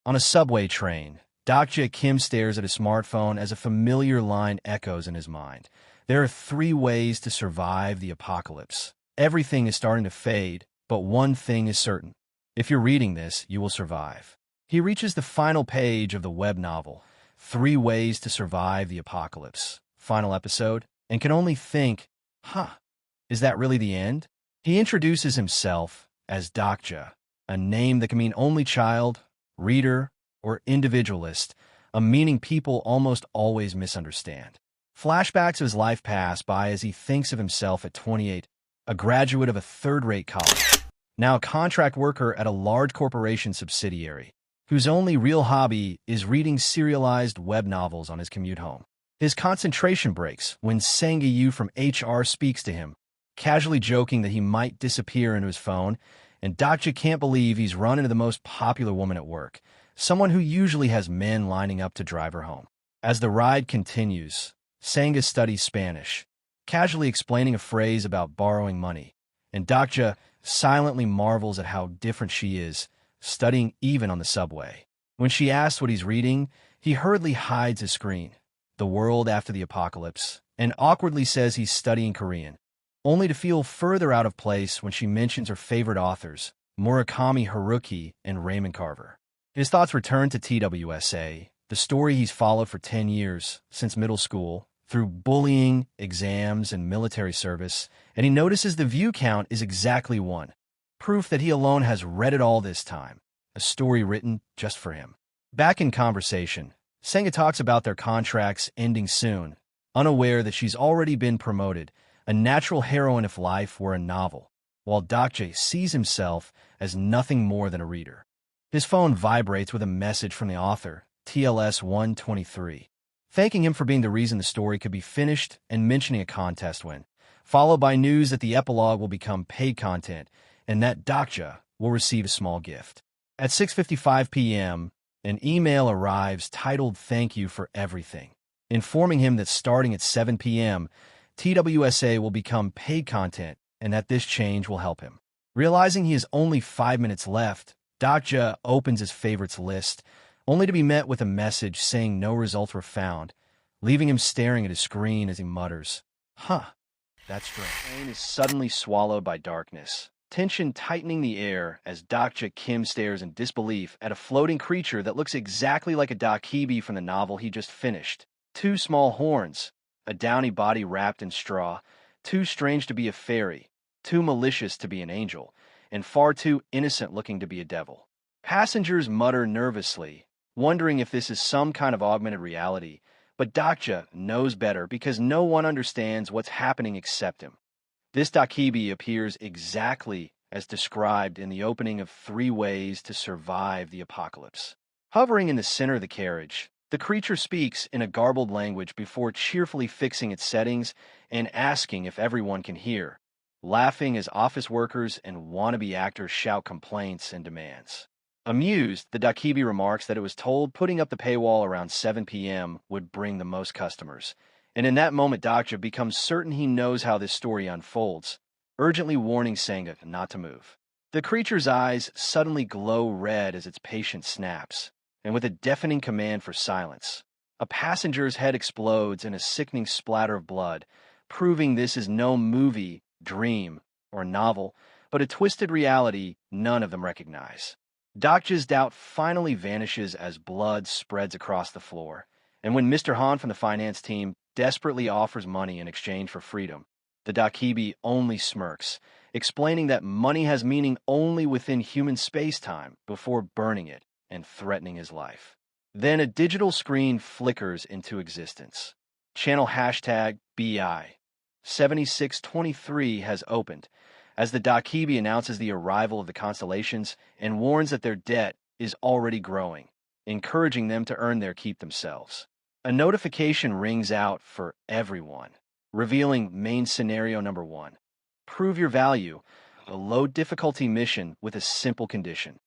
On a subway train, Dokja Kim stares at his smartphone as a familiar line echoes in his mind. There are 3 ways to survive the apocalypse. Everything is starting to fade, but one thing is certain. If you're reading this, you will survive. He reaches the final page of the web novel, 3 Ways to Survive the Apocalypse, final episode, and can only think, is that really the end? He introduces himself as Dokja, a name that can mean only child, reader, or individualist, a meaning people almost always misunderstand. Flashbacks of his life pass by as he thinks of himself at 28, a graduate of a third-rate college, now a contract worker at a large corporation subsidiary, whose only real hobby is reading serialized web novels on his commute home. His concentration breaks when Sang-yu from HR speaks to him, casually joking that he might disappear into his phone, and Dokja can't believe he's run into the most popular woman at work, someone who usually has men lining up to drive her home. As the ride continues, Sanga studies Spanish, casually explaining a phrase about borrowing money, and Dokja silently marvels at how different she is, studying even on the subway. When she asks what he's reading, he hurriedly hides his screen, The World After the Apocalypse, and awkwardly says he's studying Korean, only to feel further out of place when she mentions her favorite authors, Murakami Haruki and Raymond Carver. His thoughts return to TWSA, the story he's followed for 10 years, since middle school, through bullying, exams, and military service, and he notices the view count is exactly 1. Proof that he alone has read it all this time, a story written just for him. Back in conversation, Senga talks about their contracts ending soon, unaware that she's already been promoted, a natural heroine if life were a novel, while Dokja sees himself as nothing more than a reader. His phone vibrates with a message from the author, TLS 123, thanking him for being the reason the story could be finished and mentioning a contest win, followed by news that the epilogue will become paid content and that Dokja will receive a small gift. At 6:55 p.m., an email arrives titled "Thank you for everything," informing him that starting at 7 p.m., TWSA will become paid content and that this change will help him. Realizing he has only 5 minutes left, Dokja opens his favorites list, only to be met with a message saying no results were found, leaving him staring at his screen as he mutters, that's strange. The pain is suddenly swallowed by darkness, tension tightening the air as Dokja Kim stares in disbelief at a floating creature that looks exactly like a Dakibi from the novel he just finished. 2 small horns, a downy body wrapped in straw, too strange to be a fairy, too malicious to be an angel, and far too innocent-looking to be a devil. Passengers mutter nervously, wondering if this is some kind of augmented reality, but Dokja knows better because no one understands what's happening except him. This Dakibi appears exactly as described in the opening of 3 Ways to Survive the Apocalypse. Hovering in the center of the carriage, the creature speaks in a garbled language before cheerfully fixing its settings and asking if everyone can hear, laughing as office workers and wannabe actors shout complaints and demands. Amused, the Dakibi remarks that it was told putting up the paywall around 7 p.m. would bring the most customers, and in that moment Dokja becomes certain he knows how this story unfolds, urgently warning Sanga not to move. The creature's eyes suddenly glow red as its patience snaps, and with a deafening command for silence, a passenger's head explodes in a sickening splatter of blood, proving this is no movie, dream, or novel, but a twisted reality none of them recognize. Dokja's doubt finally vanishes as blood spreads across the floor, and when Mr. Han from the finance team desperately offers money in exchange for freedom, the Dakibi only smirks, explaining that money has meaning only within human space-time before burning it and threatening his life. Then a digital screen flickers into existence. Channel #BI 7623 has opened, as the Dakibi announces the arrival of the constellations and warns that their debt is already growing, encouraging them to earn their keep themselves. A notification rings out for everyone, revealing main scenario number 1. Prove your value, a low difficulty mission with a simple condition.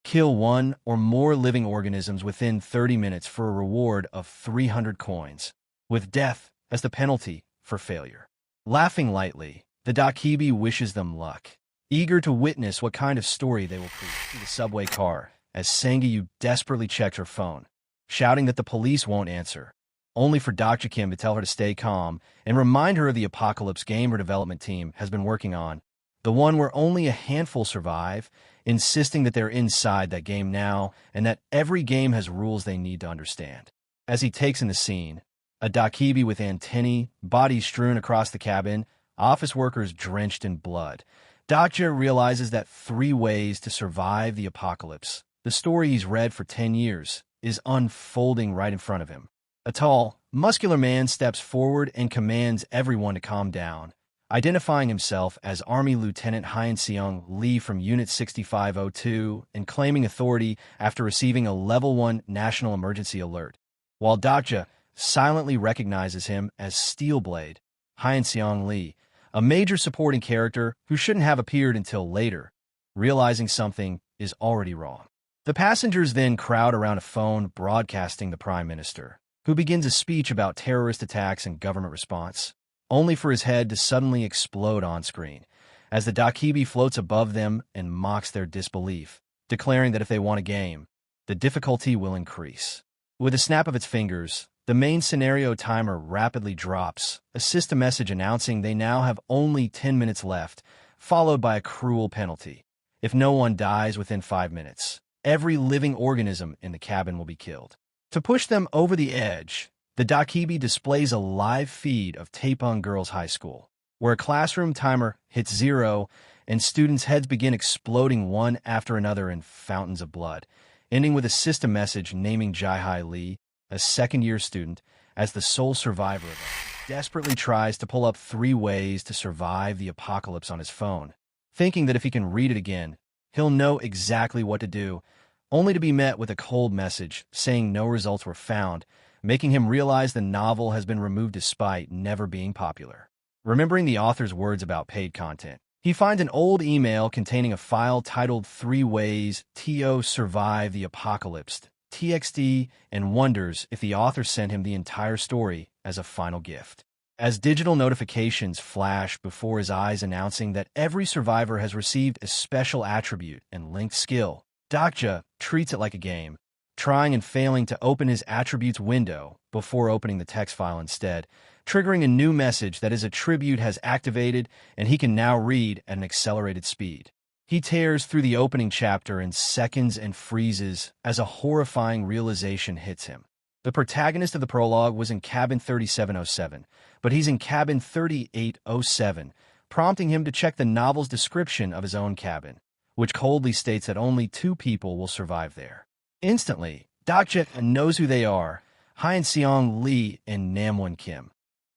Kill 1 or more living organisms within 30 minutes for a reward of 300 coins, with death as the penalty for failure. Laughing lightly, the Dakibi wishes them luck, eager to witness what kind of story they will create. The subway car, as Sangyu desperately checked her phone, shouting that the police won't answer, only for Dokja Kim to tell her to stay calm and remind her of the Apocalypse game her development team has been working on, the one where only a handful survive, insisting that they're inside that game now and that every game has rules they need to understand. As he takes in the scene, a Dakibi with antennae, bodies strewn across the cabin, office workers drenched in blood, Dokja realizes that 3 ways to survive the apocalypse, the story he's read for 10 years, is unfolding right in front of him. A tall, muscular man steps forward and commands everyone to calm down, identifying himself as Army Lieutenant Hyun-seong Lee from Unit 6502 and claiming authority after receiving a Level 1 national emergency alert, while Dokja silently recognizes him as Steelblade, Hyun-seong Lee, a major supporting character who shouldn't have appeared until later, realizing something is already wrong. The passengers then crowd around a phone broadcasting the Prime Minister, who begins a speech about terrorist attacks and government response, only for his head to suddenly explode on screen, as the Dakibi floats above them and mocks their disbelief, declaring that if they want a game, the difficulty will increase. With a snap of its fingers, the main scenario timer rapidly drops, a system message announcing they now have only 10 minutes left, followed by a cruel penalty. If no one dies within 5 minutes, every living organism in the cabin will be killed. To push them over the edge, the Dakibi displays a live feed of Taepung Girls High School, where a classroom timer hits 0 and students' heads begin exploding one after another in fountains of blood, ending with a system message naming Jae-hai Lee, a second-year student, as the sole survivor of it, desperately tries to pull up 3 ways to survive the apocalypse on his phone, thinking that if he can read it again, he'll know exactly what to do, only to be met with a cold message saying no results were found, making him realize the novel has been removed despite never being popular. Remembering the author's words about paid content, he finds an old email containing a file titled 3 Ways to Survive the Apocalypse, TXT, and wonders if the author sent him the entire story as a final gift. As digital notifications flash before his eyes announcing that every survivor has received a special attribute and linked skill, Dokja treats it like a game, trying and failing to open his attributes window before opening the text file instead, triggering a new message that his attribute has activated and he can now read at an accelerated speed. He tears through the opening chapter in seconds and freezes as a horrifying realization hits him. The protagonist of the prologue was in cabin 3707, but he's in cabin 3807, prompting him to check the novel's description of his own cabin, which coldly states that only 2 people will survive there. Instantly, Dokja knows who they are, Hyun-seong Lee and Namwon Kim,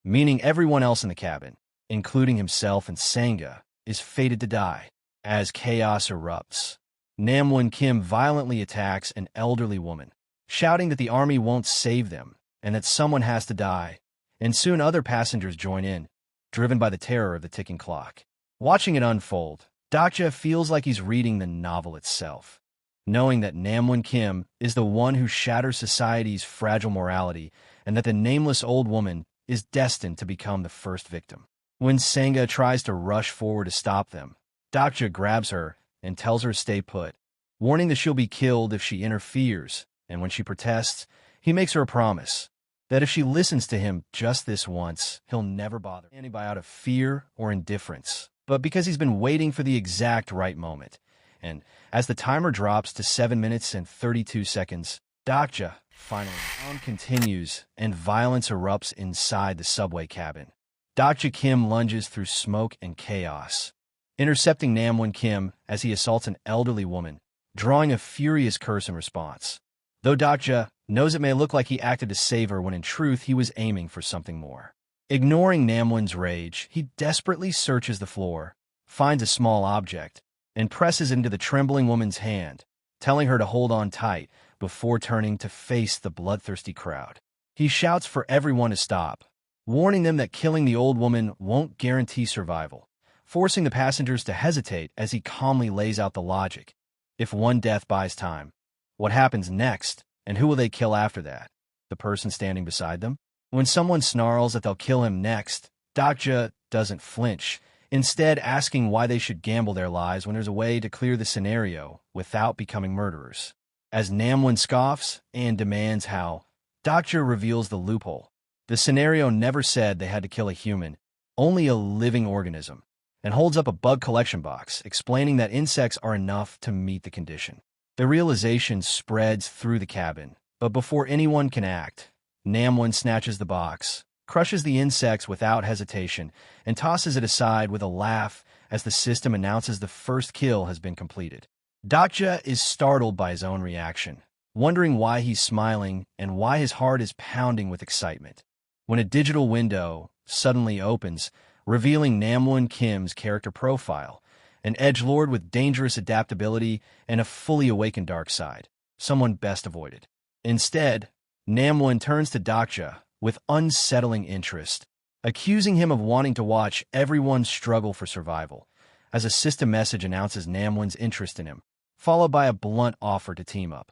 meaning everyone else in the cabin, including himself and Sangha, is fated to die. As chaos erupts, Namwon Kim violently attacks an elderly woman, shouting that the army won't save them and that someone has to die, and soon other passengers join in, driven by the terror of the ticking clock. Watching it unfold, Dokja feels like he's reading the novel itself, knowing that Namwon Kim is the one who shatters society's fragile morality and that the nameless old woman is destined to become the first victim. When Sangha tries to rush forward to stop them, Dokja grabs her and tells her to stay put, warning that she'll be killed if she interferes, and when she protests, he makes her a promise that if she listens to him just this once, he'll never bother anybody out of fear or indifference, but because he's been waiting for the exact right moment. And as the timer drops to 7 minutes and 32 seconds, Dokja finally, the sound continues and violence erupts inside the subway cabin. Dokja Kim lunges through smoke and chaos, intercepting Namwon Kim as he assaults an elderly woman, drawing a furious curse in response. Though Dokja knows it may look like he acted to save her when in truth he was aiming for something more. Ignoring Namwon's rage, he desperately searches the floor, finds a small object, and presses into the trembling woman's hand, telling her to hold on tight before turning to face the bloodthirsty crowd. He shouts for everyone to stop, warning them that killing the old woman won't guarantee survival, forcing the passengers to hesitate as he calmly lays out the logic. If one death buys time, what happens next, and who will they kill after that? The person standing beside them? When someone snarls that they'll kill him next, Dokja doesn't flinch, instead asking why they should gamble their lives when there's a way to clear the scenario without becoming murderers. As Namwon scoffs and demands how, Dokja reveals the loophole. The scenario never said they had to kill a human, only a living organism, and holds up a bug collection box, explaining that insects are enough to meet the condition. The realization spreads through the cabin, but before anyone can act, Namwon snatches the box, crushes the insects without hesitation, and tosses it aside with a laugh as the system announces the first kill has been completed. Dokja is startled by his own reaction, wondering why he's smiling and why his heart is pounding with excitement, when a digital window suddenly opens, revealing Namwon Kim's character profile, an edgelord with dangerous adaptability and a fully awakened dark side, someone best avoided. Instead, Namwon turns to Dokja with unsettling interest, accusing him of wanting to watch everyone struggle for survival, as a system message announces Namwon's interest in him, followed by a blunt offer to team up.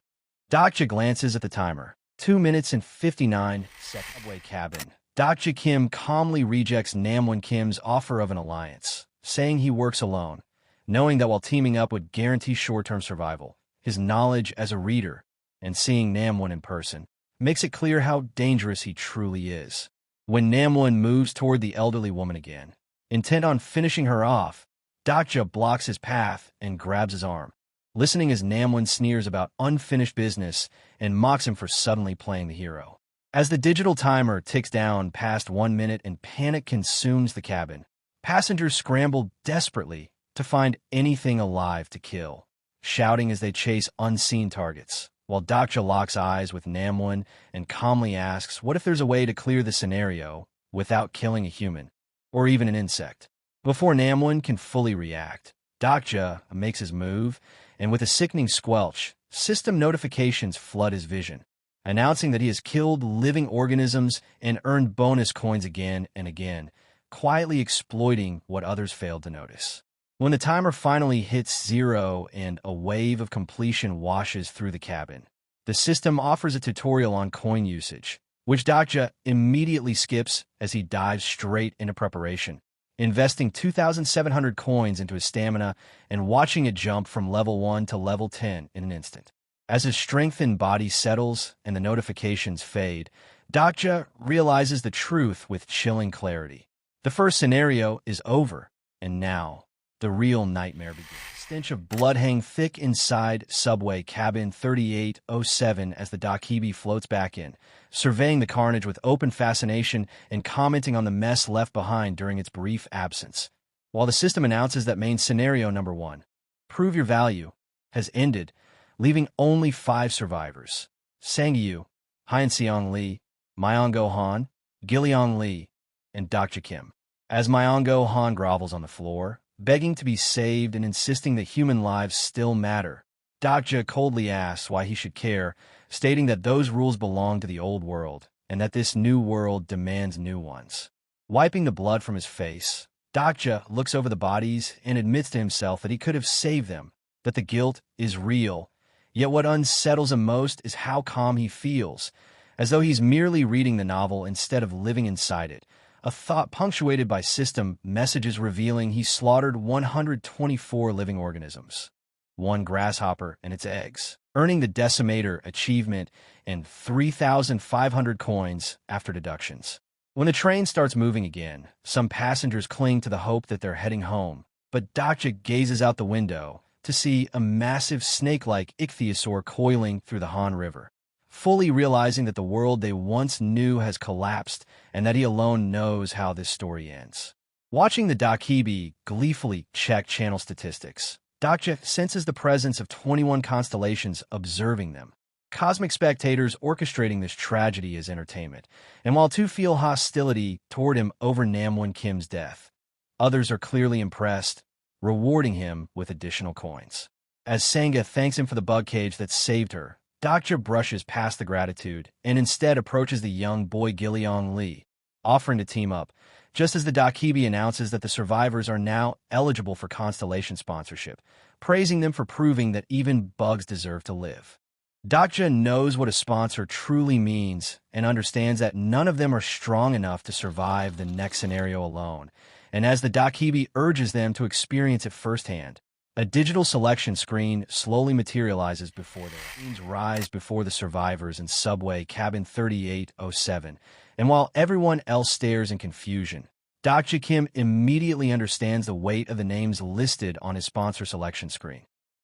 Dokja glances at the timer. 2 minutes and 59 seconds. Subway cabin. Dokja Kim calmly rejects Namwon Kim's offer of an alliance, saying he works alone, knowing that while teaming up would guarantee short-term survival, his knowledge as a reader and seeing Namwon in person makes it clear how dangerous he truly is. When Namwon moves toward the elderly woman again, intent on finishing her off, Dokja blocks his path and grabs his arm, listening as Namwon sneers about unfinished business and mocks him for suddenly playing the hero. As the digital timer ticks down past 1 minute and panic consumes the cabin, passengers scramble desperately to find anything alive to kill, shouting as they chase unseen targets, while Dokja locks eyes with Namwon and calmly asks what if there's a way to clear the scenario without killing a human, or even an insect. Before Namwon can fully react, Dokja makes his move, and with a sickening squelch, system notifications flood his vision, announcing that he has killed living organisms and earned bonus coins again and again, quietly exploiting what others failed to notice. When the timer finally hits 0 and a wave of completion washes through the cabin, the system offers a tutorial on coin usage, which Dokja immediately skips as he dives straight into preparation, investing 2,700 coins into his stamina and watching it jump from level 1 to level 10 in an instant. As his strengthened body settles and the notifications fade, Dokja realizes the truth with chilling clarity. The first scenario is over, and now the real nightmare begins. Stench of blood hang thick inside subway cabin 3807 as the Dokja floats back in, surveying the carnage with open fascination and commenting on the mess left behind during its brief absence. While the system announces that main scenario number 1, Prove Your Value, has ended, leaving only 5 survivors: Sang-yu, Hyun-seong Lee, Myongo Han, Gilliong Lee, and Dokja Kim. As Myongo Han grovels on the floor, begging to be saved and insisting that human lives still matter, Dokja coldly asks why he should care, stating that those rules belong to the old world and that this new world demands new ones. Wiping the blood from his face, Dokja looks over the bodies and admits to himself that he could have saved them, that the guilt is real, yet what unsettles him most is how calm he feels, as though he's merely reading the novel instead of living inside it, a thought punctuated by system messages revealing he slaughtered 124 living organisms, 1 grasshopper and its eggs, earning the Decimator achievement and 3,500 coins after deductions. When the train starts moving again, some passengers cling to the hope that they're heading home, but Dokja gazes out the window to see a massive snake-like ichthyosaur coiling through the Han River, fully realizing that the world they once knew has collapsed and that he alone knows how this story ends. Watching the Dokja gleefully check channel statistics, Dokja senses the presence of 21 constellations observing them, cosmic spectators orchestrating this tragedy as entertainment, and while 2 feel hostility toward him over Namwon Kim's death, others are clearly impressed, rewarding him with additional coins. As Sangha thanks him for the bug cage that saved her, Dokja brushes past the gratitude and instead approaches the young boy Gilliong Lee, offering to team up, just as the Dokja announces that the survivors are now eligible for Constellation sponsorship, praising them for proving that even bugs deserve to live. Dokja knows what a sponsor truly means and understands that none of them are strong enough to survive the next scenario alone, and as the Dokja urges them to experience it firsthand, A digital selection screen slowly materializes before them. Scenes rise before the survivors in subway cabin 3807, and while everyone else stares in confusion, Dokja Kim immediately understands the weight of the names listed on his sponsor selection screen.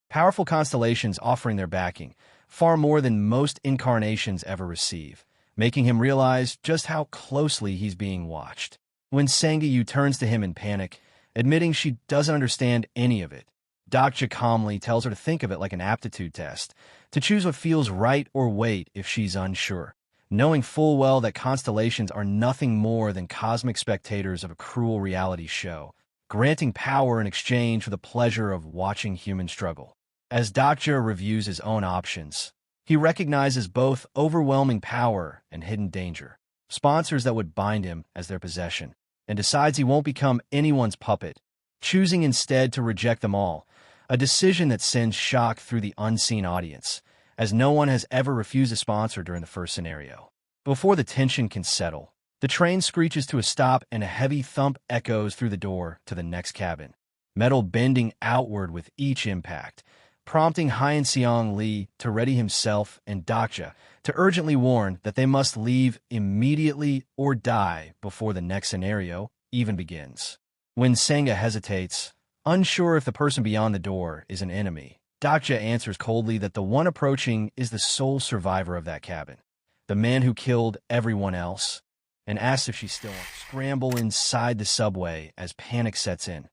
Powerful constellations offering their backing, far more than most incarnations ever receive, making him realize just how closely he's being watched. When Sangayu turns to him in panic, admitting she doesn't understand any of it, Dokja calmly tells her to think of it like an aptitude test, to choose what feels right or wait if she's unsure, knowing full well that constellations are nothing more than cosmic spectators of a cruel reality show, granting power in exchange for the pleasure of watching human struggle. As Dokja reviews his own options, he recognizes both overwhelming power and hidden danger, sponsors that would bind him as their possession, and decides he won't become anyone's puppet, choosing instead to reject them all, a decision that sends shock through the unseen audience, as no one has ever refused a sponsor during the first scenario. Before the tension can settle, the train screeches to a stop and a heavy thump echoes through the door to the next cabin, metal bending outward with each impact, prompting Hyeon Seong Lee to ready himself and Dokja to urgently warn that they must leave immediately or die before the next scenario even begins. When Sanga hesitates, unsure if the person beyond the door is an enemy, Dokja answers coldly that the one approaching is the sole survivor of that cabin, the man who killed everyone else, and asks if she's still on. Scramble inside the subway as panic sets in.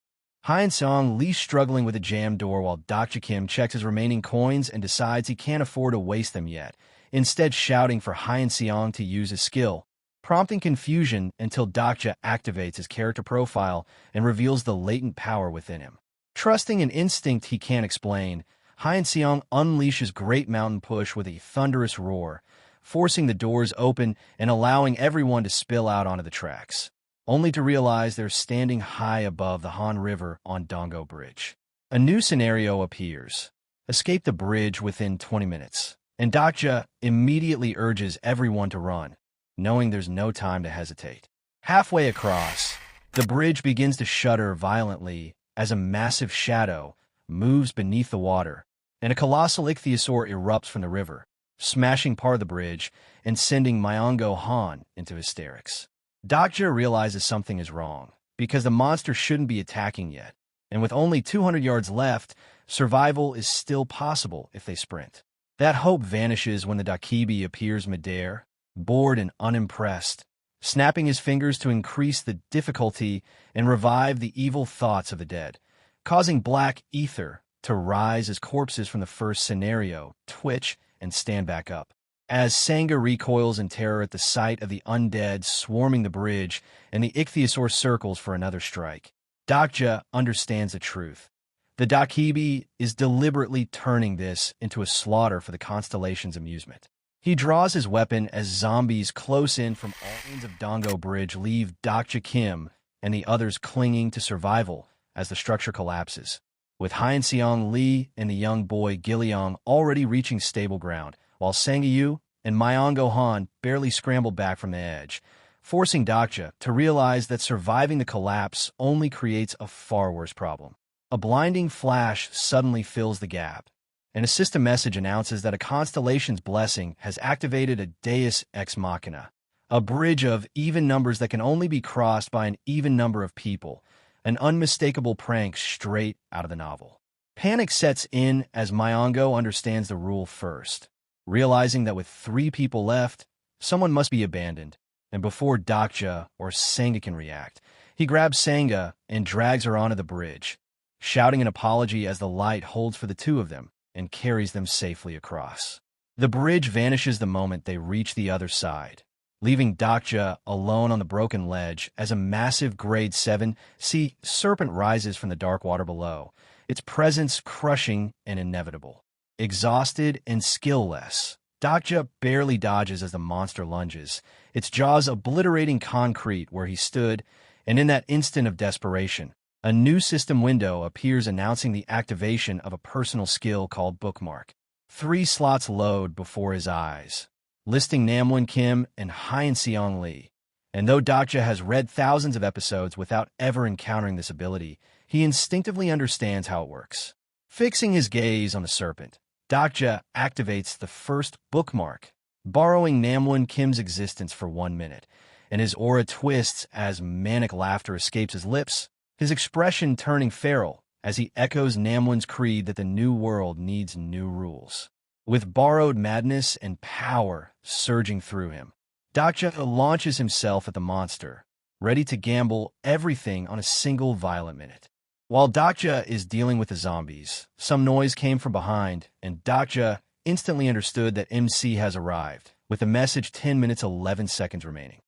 Hyeon Seong Lee struggling with a jammed door while Dokja Kim checks his remaining coins and decides he can't afford to waste them yet, instead shouting for Hyeon Seong to use his skill, prompting confusion until Dokja activates his character profile and reveals the latent power within him. Trusting an instinct he can't explain, Hyeon Seong unleashes Great Mountain Push with a thunderous roar, forcing the doors open and allowing everyone to spill out onto the tracks, only to realize they're standing high above the Han River on Dongo Bridge. A new scenario appears. Escape the bridge within 20 minutes, and Dokja immediately urges everyone to run, knowing there's no time to hesitate. Halfway across, the bridge begins to shudder violently as a massive shadow moves beneath the water, and a colossal ichthyosaur erupts from the river, smashing part of the bridge and sending Myongo Han into hysterics. Dokja realizes something is wrong, because the monster shouldn't be attacking yet, and with only 200 yards left, survival is still possible if they sprint. That hope vanishes when the Dakibi appears midair, bored and unimpressed, snapping his fingers to increase the difficulty and revive the evil thoughts of the dead, causing black ether to rise as corpses from the first scenario twitch and stand back up. As Sanga recoils in terror at the sight of the undead swarming the bridge and the ichthyosaur circles for another strike, Dokja understands the truth. The Dakibi is deliberately turning this into a slaughter for the constellation's amusement. He draws his weapon as zombies close in from all ends of Dongo Bridge leave Dokja Kim and the others clinging to survival as the structure collapses, with Hyeon Seong Lee and the young boy Gilleong already reaching stable ground, while Sangayu and Myongo Han barely scramble back from the edge, forcing Dokja to realize that surviving the collapse only creates a far worse problem. A blinding flash suddenly fills the gap, and a system message announces that a constellation's blessing has activated a Deus Ex Machina, a bridge of even numbers that can only be crossed by an even number of people, an unmistakable prank straight out of the novel. Panic sets in as Myongo understands the rule first, realizing that with 3 people left, someone must be abandoned, and before Dokja or Sanga can react, he grabs Sanga and drags her onto the bridge, shouting an apology as the light holds for the two of them and carries them safely across. The bridge vanishes the moment they reach the other side, leaving Dokja alone on the broken ledge as a massive Grade 7 sea serpent rises from the dark water below, its presence crushing and inevitable. Exhausted and skill-less, Dokja barely dodges as the monster lunges, its jaws obliterating concrete where he stood, and in that instant of desperation, a new system window appears announcing the activation of a personal skill called Bookmark. 3 slots load before his eyes, listing Namwon Kim and Hyeon Seong Lee. And though Dokja has read thousands of episodes without ever encountering this ability, he instinctively understands how it works. Fixing his gaze on the serpent, Dokja activates the first bookmark, borrowing Namwon Kim's existence for 1 minute, and his aura twists as manic laughter escapes his lips, his expression turning feral as he echoes Namwon's creed that the new world needs new rules. With borrowed madness and power surging through him, Dokja launches himself at the monster, ready to gamble everything on a single violent minute. While Dokja is dealing with the zombies, some noise came from behind, and Dokja instantly understood that MC has arrived, with the message 10 minutes 11 seconds remaining.